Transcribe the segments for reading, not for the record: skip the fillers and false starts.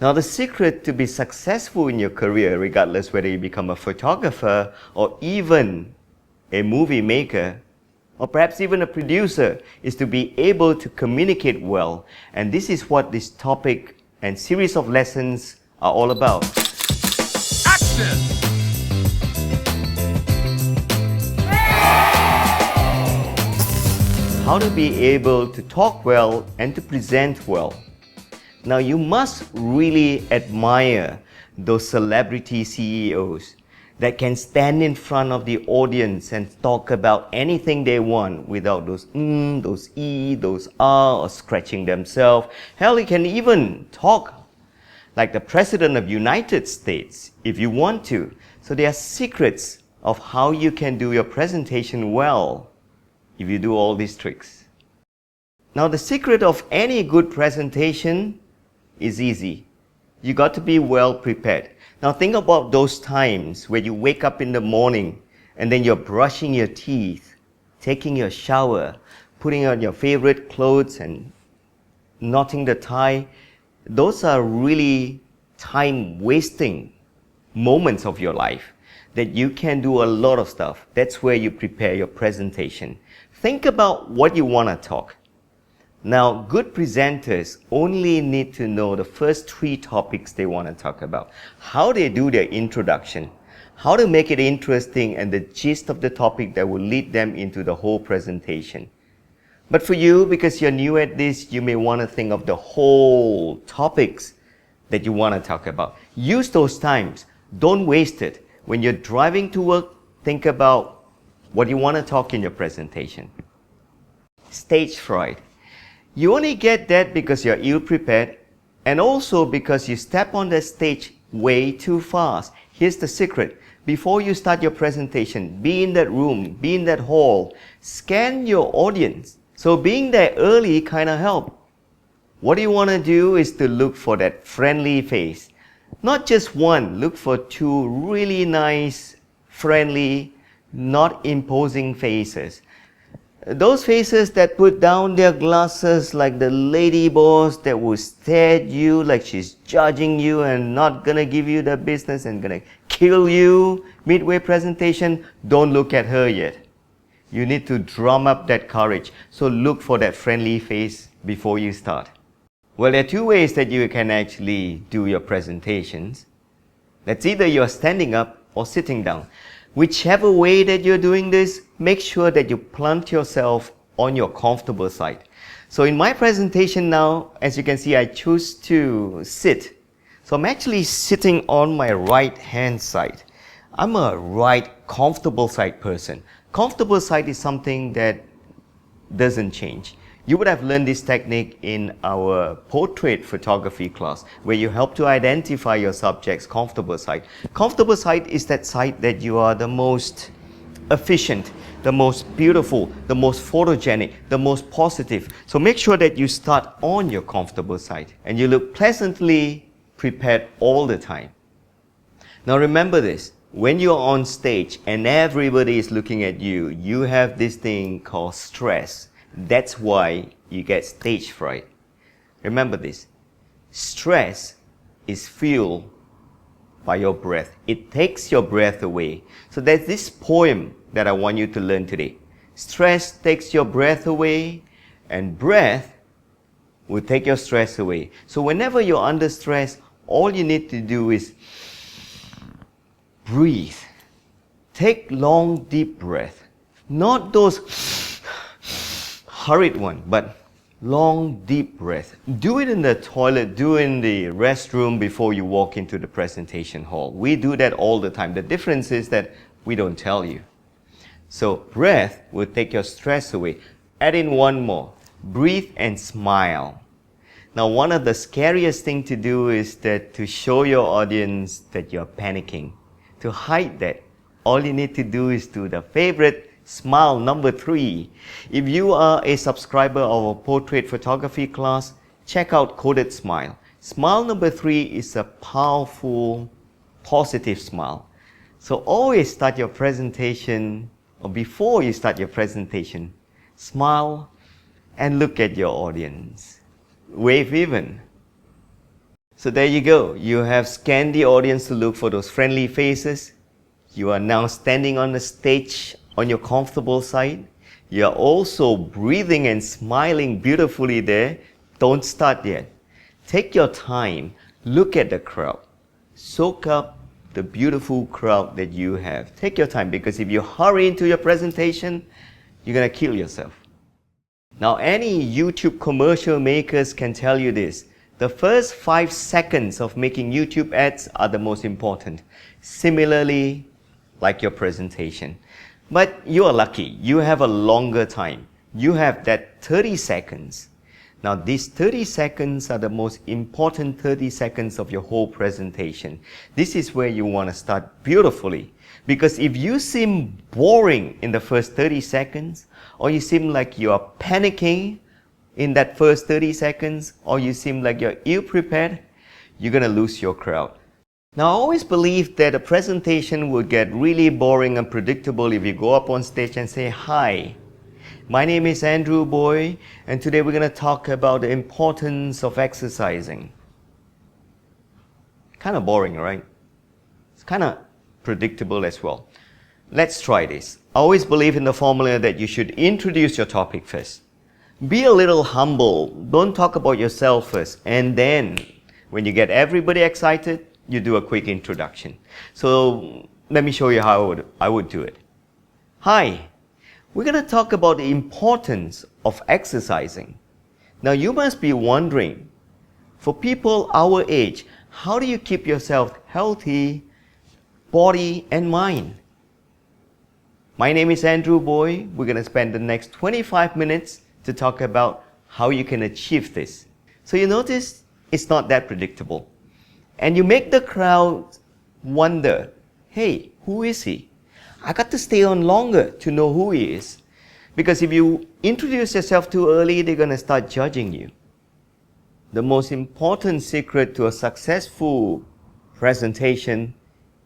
Now, the secret to be successful in your career, regardless whether you become a photographer or even a movie maker, or perhaps even a producer, is to be able to communicate well. And this is what this topic and series of lessons are all about. Action! How to be able to talk well and to present well. Now, you must really admire those celebrity CEOs that can stand in front of the audience and talk about anything they want without those those those or scratching themselves. Hell, you can even talk like the President of the United States if you want to. So there are secrets of how you can do your presentation well if you do all these tricks. Now, the secret of any good presentation is easy. You got to be well prepared. Now think about those times where you wake up in the morning and then you're brushing your teeth, taking your shower, putting on your favorite clothes and knotting the tie. Those are really time-wasting moments of your life that you can do a lot of stuff. That's where you prepare your presentation. Think about what you want to talk. Now, good presenters only need to know the first 3 topics they want to talk about. How they do their introduction, how to make it interesting, and the gist of the topic that will lead them into the whole presentation. But for you, because you're new at this, you may want to think of the whole topics that you want to talk about. Use those times. Don't waste it. When you're driving to work, think about what you want to talk in your presentation. Stage fright. You only get that because you're ill-prepared and also because you step on the stage way too fast. Here's the secret. Before you start your presentation, be in that room, be in that hall, scan your audience. So being there early kind of helps. What you want to do is to look for that friendly face. Not just one, look for 2 really nice, friendly, not imposing faces. Those faces that put down their glasses like the lady boss that will stare at you like she's judging you and not gonna give you the business and gonna kill you midway presentation, don't look at her yet. You need to drum up that courage. So look for that friendly face before you start. Well, there are 2 ways that you can actually do your presentations. That's either you're standing up or sitting down. Whichever way that you're doing this, make sure that you plant yourself on your comfortable side. So in my presentation now, as you can see, I choose to sit. So I'm actually sitting on my right hand side. I'm a right comfortable side person. Comfortable side is something that doesn't change. You would have learned this technique in our portrait photography class, where you help to identify your subject's comfortable side. Comfortable side is that side that you are the most efficient, the most beautiful, the most photogenic, the most positive. So make sure that you start on your comfortable side and you look pleasantly prepared all the time. Now remember this, when you're on stage and everybody is looking at you, you have this thing called stress. That's why you get stage fright. Remember this, stress is fueled by your breath. It takes your breath away. So there's this poem that I want you to learn today. Stress takes your breath away and breath will take your stress away. So whenever you're under stress, all you need to do is breathe. Take long deep breath. Not those hurried one, but long deep breath. Do it in the toilet, do it in the restroom before you walk into the presentation hall. We do that all the time. The difference is that we don't tell you. So breath will take your stress away. Add in one more. Breathe and smile. Now one of the scariest things to do is that to show your audience that you're panicking. To hide that, all you need to do is do the favorite smile number 3. If you are a subscriber of our portrait photography class, check out Coded Smile. Smile number 3 is a powerful, positive smile. So always start your presentation, or before you start your presentation, smile and look at your audience. Wave even. So there you go. You have scanned the audience to look for those friendly faces. You are now standing on the stage on your comfortable side. You are also breathing and smiling beautifully there. Don't start yet. Take your time. Look at the crowd. Soak up the beautiful crowd that you have. Take your time, because if you hurry into your presentation, you're going to kill yourself. Now, any YouTube commercial makers can tell you this. The first 5 seconds of making YouTube ads are the most important. Similarly, like your presentation. But you are lucky. You have a longer time. You have that 30 seconds. Now, these 30 seconds are the most important 30 seconds of your whole presentation. This is where you want to start beautifully. Because if you seem boring in the first 30 seconds, or you seem like you are panicking in that first 30 seconds, or you seem like you're ill-prepared, you're going to lose your crowd. Now, I always believe that a presentation will get really boring and predictable if you go up on stage and say, "Hi, my name is Andrew Boey, and today we're going to talk about the importance of exercising." Kind of boring, right? It's kind of predictable as well. Let's try this. I always believe in the formula that you should introduce your topic first. Be a little humble. Don't talk about yourself first. And then, when you get everybody excited, you do a quick introduction. So, let me show you how I would do it. Hi, we're going to talk about the importance of exercising. Now, you must be wondering, for people our age, how do you keep yourself healthy, body and mind? My name is Andrew Boey. We're going to spend the next 25 minutes to talk about how you can achieve this. So you notice it's not that predictable. And you make the crowd wonder, hey, who is he? I got to stay on longer to know who he is. Because if you introduce yourself too early, they're going to start judging you. The most important secret to a successful presentation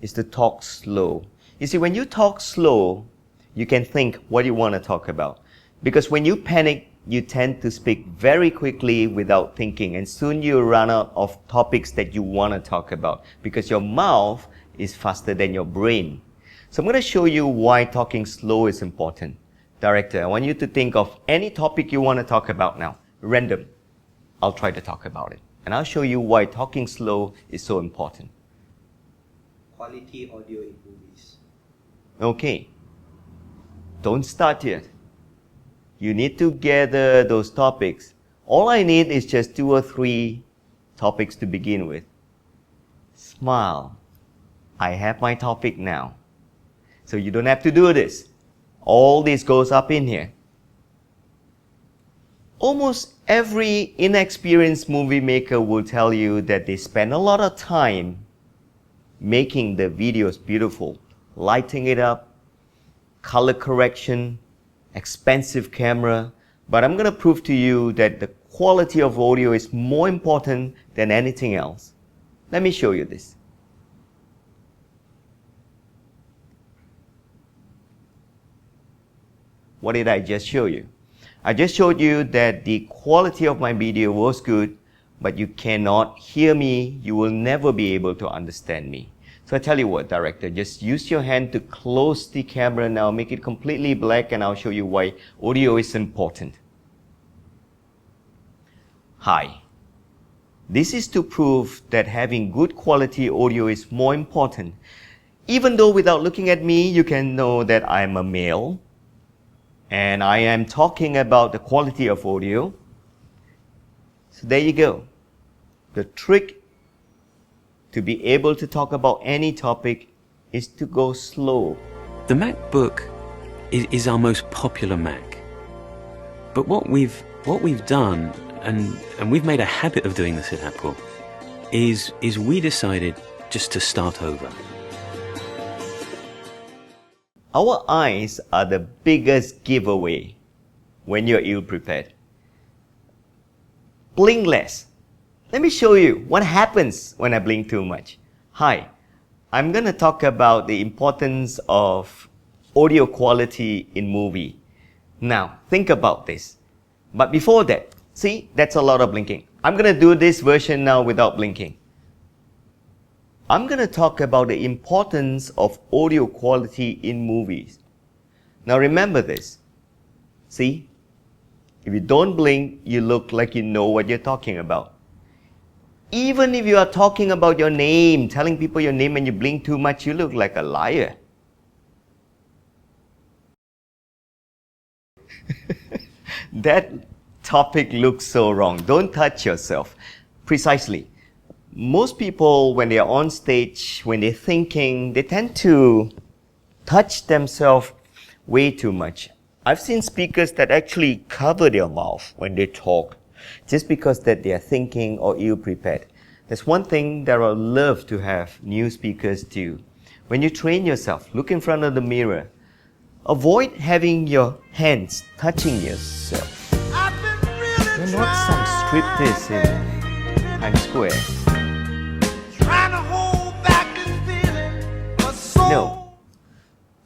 is to talk slow. You see, when you talk slow, you can think what you want to talk about. Because when you panic, you tend to speak very quickly without thinking, and soon you run out of topics that you want to talk about because your mouth is faster than your brain. So I'm going to show you why talking slow is important. Director, I want you to think of any topic you want to talk about now. Random. I'll try to talk about it. And I'll show you why talking slow is so important. Quality audio in movies. Okay. Don't start yet. You need to gather those topics. All I need is just 2 or 3 topics to begin with. Smile. I have my topic now. So you don't have to do this. All this goes up in here. Almost every inexperienced movie maker will tell you that they spend a lot of time making the videos beautiful, lighting it up, color correction, expensive camera, but I'm going to prove to you that the quality of audio is more important than anything else. Let me show you this. What did I just show you? I just showed you that the quality of my video was good, but you cannot hear me. You will never be able to understand me. So I tell you what, director, just use your hand to close the camera now, make it completely black, and I'll show you why audio is important. Hi. This is to prove that having good quality audio is more important. Even though without looking at me, you can know that I'm a male, and I am talking about the quality of audio. So there you go. The trick to be able to talk about any topic is to go slow. The MacBook is our most popular Mac. But what we've done, and we've made a habit of doing this at Apple, is we decided just to start over. Our eyes are the biggest giveaway when you're ill-prepared. Blink less. Let me show you what happens when I blink too much. Hi, I'm going to talk about the importance of audio quality in movie. Now, think about this. But before that, see, that's a lot of blinking. I'm going to do this version now without blinking. I'm going to talk about the importance of audio quality in movies. Now remember this. See? If you don't blink, you look like you know what you're talking about. Even if you are talking about your name, telling people your name and you blink too much, you look like a liar. That topic looks so wrong. Don't touch yourself. Precisely. Most people, when they are on stage, when they're thinking, they tend to touch themselves way too much. I've seen speakers that actually cover their mouth when they talk, just because that they are thinking or ill-prepared. There's one thing that I would love to have new speakers do. When you train yourself, look in front of the mirror. Avoid having your hands touching yourself. You're not some striptease in Times Square. No.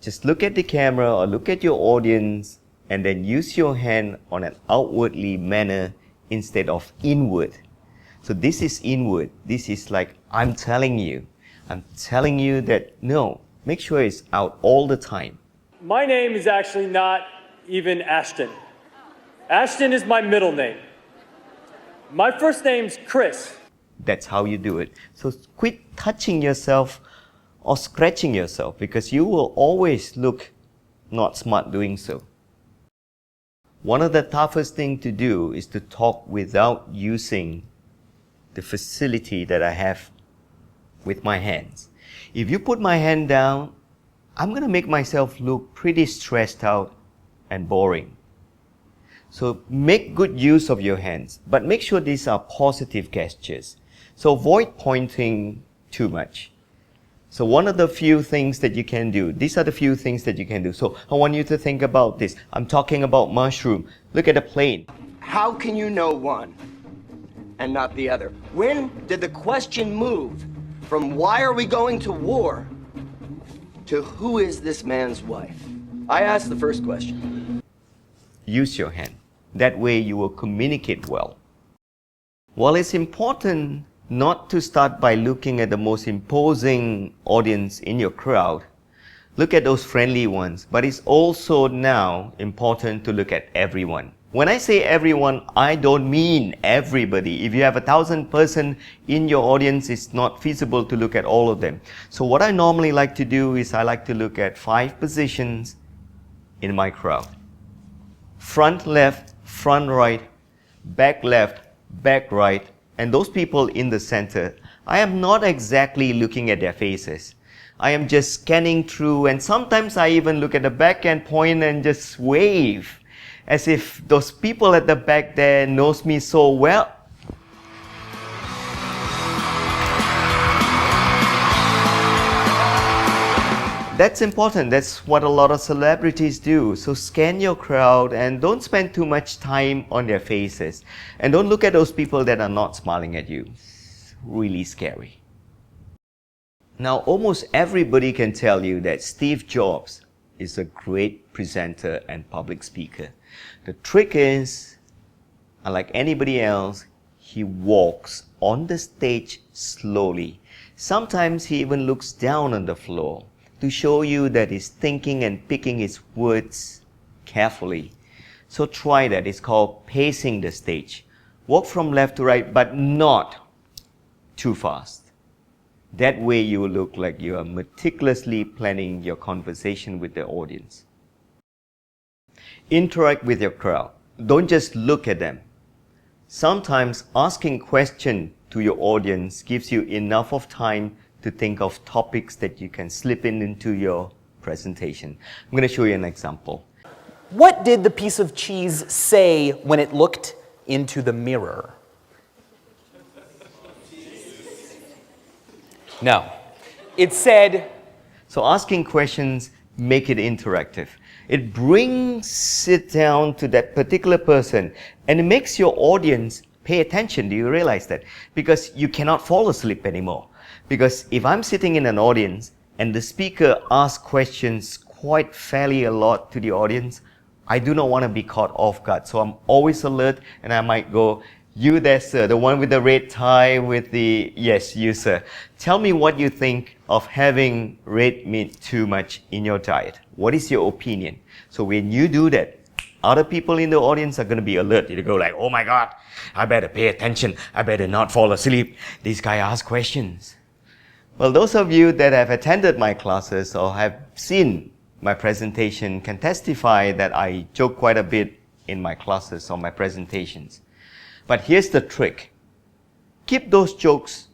Just look at the camera or look at your audience and then use your hand on an outwardly manner instead of inward. So this is inward. This is like, I'm telling you that no, make sure it's out all the time. My name is actually not even Ashton. Ashton is my middle name. My first name's Chris. That's how you do it. So quit touching yourself or scratching yourself, because you will always look not smart doing so. One of the toughest things to do is to talk without using the facility that I have with my hands. If you put my hand down, I'm going to make myself look pretty stressed out and boring. So make good use of your hands, but make sure these are positive gestures. So avoid pointing too much. So one of the few things that you can do, these are the few things that you can do. So I want you to think about this. I'm talking about mushroom. Look at the plane. How can you know one and not the other? When did the question move from why are we going to war to who is this man's wife? I asked the first question. Use your hand. That way you will communicate well. While it's important not to start by looking at the most imposing audience in your crowd, look at those friendly ones. But it's also now important to look at everyone. When I say everyone, I don't mean everybody. If you have 1,000 person in your audience, it's not feasible to look at all of them. So what I normally like to do is I like to look at 5 positions in my crowd. Front left, front right, back left, back right, and those people in the center. I am not exactly looking at their faces. I am just scanning through, and sometimes I even look at the back and point and just wave, as if those people at the back there knows me so well. That's important. That's what a lot of celebrities do. So scan your crowd and don't spend too much time on their faces. And don't look at those people that are not smiling at you. It's really scary. Now, almost everybody can tell you that Steve Jobs is a great presenter and public speaker. The trick is, unlike anybody else, he walks on the stage slowly. Sometimes he even looks down on the floor to show you that he's thinking and picking his words carefully. So try that. It's called pacing the stage. Walk from left to right, but not too fast. That way you will look like you are meticulously planning your conversation with the audience. Interact with your crowd. Don't just look at them. Sometimes asking questions to your audience gives you enough of time to think of topics that you can slip into your presentation. I'm going to show you an example. What did the piece of cheese say when it looked into the mirror? No. It said... So asking questions make it interactive. It brings it down to that particular person and it makes your audience pay attention. Do you realize that? Because you cannot fall asleep anymore. Because if I'm sitting in an audience and the speaker asks questions quite fairly a lot to the audience, I do not want to be caught off guard. So I'm always alert and I might go, You there, sir, the one with the red tie with the... Yes, you, sir. Tell me what you think of having red meat too much in your diet. What is your opinion? So when you do that, other people in the audience are going to be alert. They go like, oh my God, I better pay attention. I better not fall asleep. This guy asks questions. Well, those of you that have attended my classes or have seen my presentation can testify that I joke quite a bit in my classes or my presentations. But here's the trick. Keep those jokes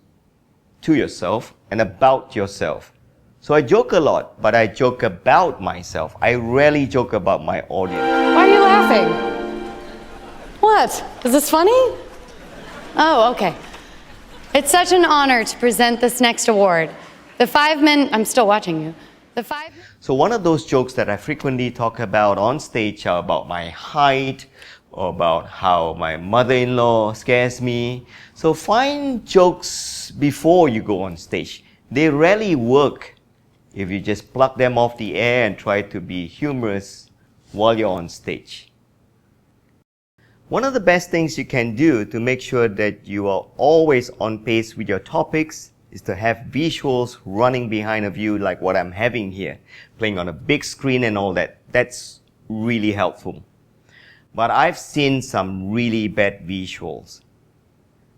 to yourself and about yourself. So I joke a lot, but I joke about myself. I rarely joke about my audience. Why are you laughing? What? Is this funny? Oh, okay. It's such an honor to present this next award. I'm still watching you. So one of those jokes that I frequently talk about on stage are about my height, or about how my mother-in-law scares me. So find jokes before you go on stage. They rarely work if you just pluck them off the air and try to be humorous while you're on stage. One of the best things you can do to make sure that you are always on pace with your topics is to have visuals running behind of you like what I'm having here, playing on a big screen and all that. That's really helpful. But I've seen some really bad visuals.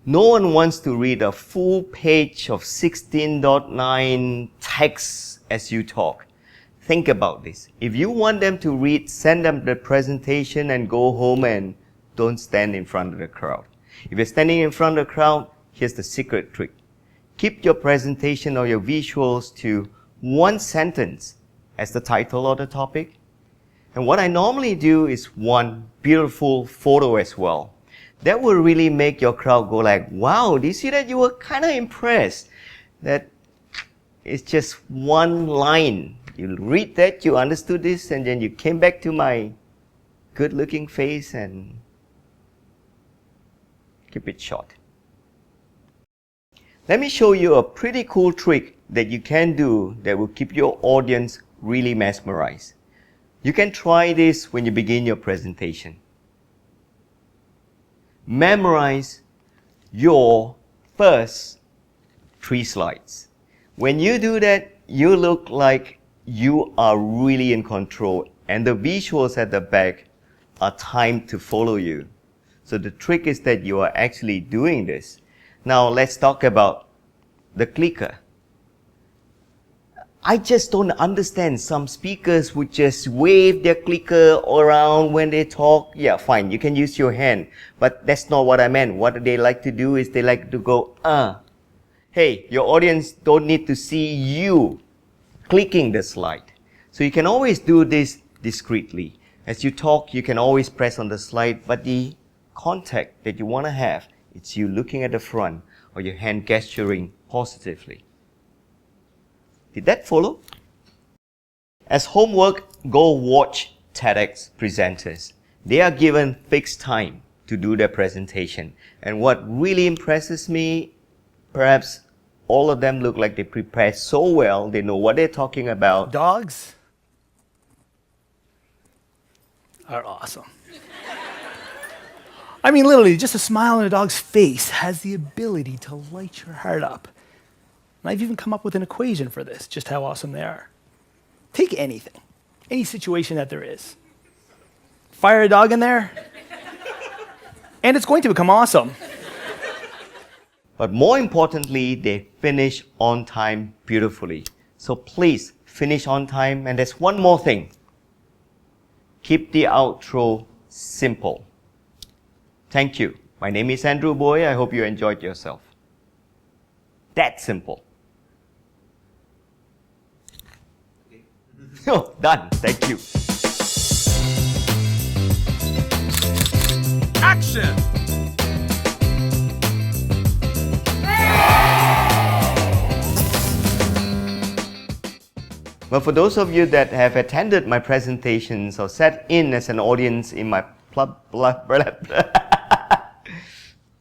No one wants to read a full page of 16.9 text as you talk. Think about this. If you want them to read, send them the presentation and go home and don't stand in front of the crowd. If you're standing in front of the crowd, here's the secret trick. Keep your presentation or your visuals to one sentence as the title or the topic. And what I normally do is one beautiful photo as well. That will really make your crowd go like, wow, do you see that? You were kind of impressed. That it's just one line. You read that, you understood this, and then you came back to my good-looking face and keep it short. Let me show you a pretty cool trick that you can do that will keep your audience really mesmerized. You can try this when you begin your presentation. Memorize your first 3 slides. When you do that, you look like you are really in control and the visuals at the back are timed to follow you. So the trick is that you are actually doing this. Now let's talk about the clicker. I just don't understand. Some speakers would just wave their clicker around when they talk. Yeah, fine, you can use your hand. But that's not what I meant. What they like to do is they like to go, Hey, your audience don't need to see you clicking the slide. So you can always do this discreetly. As you talk, you can always press on the slide, but the contact that you want to have, it's you looking at the front or your hand gesturing positively. Did that follow? As homework, go watch TEDx presenters. They are given fixed time to do their presentation. And what really impresses me, perhaps all of them look like they prepared so well, they know what they're talking about. Dogs are awesome. I mean, literally, just a smile on a dog's face has the ability to light your heart up. And I've even come up with an equation for this, just how awesome they are. Take anything, any situation that there is. Fire a dog in there, and it's going to become awesome. But more importantly, they finish on time beautifully. So please finish on time. And there's one more thing. Keep the outro simple. Thank you. My name is Andrew Boey. I hope you enjoyed yourself. That simple. Oh, done. Thank you. Action! Well, for those of you that have attended my presentations or sat in as an audience in my